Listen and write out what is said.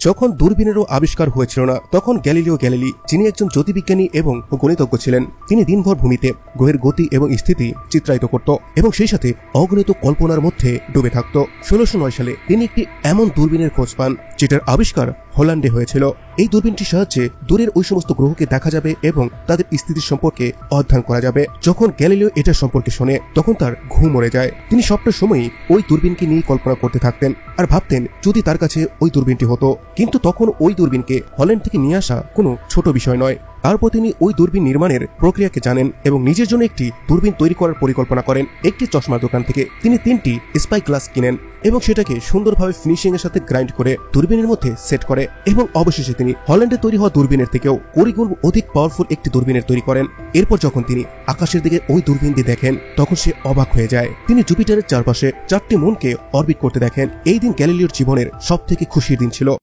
যখন দূরবীনেরও আবিষ্কার হয়েছিল না তখন গ্যালিলিও গ্যালিলি, যিনি একজন জ্যোতির্বিজ্ঞানী এবং গণিতজ্ঞ ছিলেন, তিনি দিনভর ভূমিতে গ্রহের গতি এবং স্থিতি চিত্রায়িত করত এবং সেই সাথে অগণিত কল্পনার মধ্যে ডুবে থাকত। 1609 সালে তিনি একটি এমন দূরবীনের খোঁজ পান যেটার আবিষ্কার হল্যান্ডে হয়েছিল। এই দূরবীনটির সাহায্যে দূরের ওই সমস্ত গ্রহকে দেখা যাবে এবং তাদের স্থিতি সম্পর্কে অধ্যয়ন করা যাবে। যখন গ্যালিলিও এটা সম্পর্কে শোনে তখন তার ঘুম মরে যায়। তিনি সবটা সময়ই ওই দূরবীনকে নিয়ে কল্পনা করতে থাকতেন আর ভাবতেন যদি তার কাছে ওই দূরবীনটি হতো। কিন্তু তখন ওই দূরবীনকে হল্যান্ড থেকে নিয়ে আসা কোনো ছোট বিষয় নয়। তারপর তিনি ওই দূরবীন নির্মাণের প্রক্রিয়াকে জানেন এবং নিজের জন্য একটি দূরবীন তৈরি করার পরিকল্পনা করেন। একটি চশমার দোকান থেকে তিনি 3টি স্পাই গ্লাস কিনেন এবং সেটাকে সুন্দরভাবে ফিনিশিং এর সাথে গ্রাইন্ড করে দূরবীনের মধ্যে সেট করে এবং অবশেষে তিনি হল্যান্ডে তৈরি হওয়া দূরবীনের থেকেও 20 গুণ অধিক পাওয়ারফুল একটি দূরবীনের তৈরি করেন। এরপর যখন তিনি আকাশের দিকে ওই দূরবীন দিয়ে দেখেন তখন সে অবাক হয়ে যায়। তিনি জুপিটারের চারপাশে 4টি মুনকে অরবিট করতে দেখেন। এই দিন গ্যালিলিওর জীবনের সবথেকে খুশির দিন ছিল।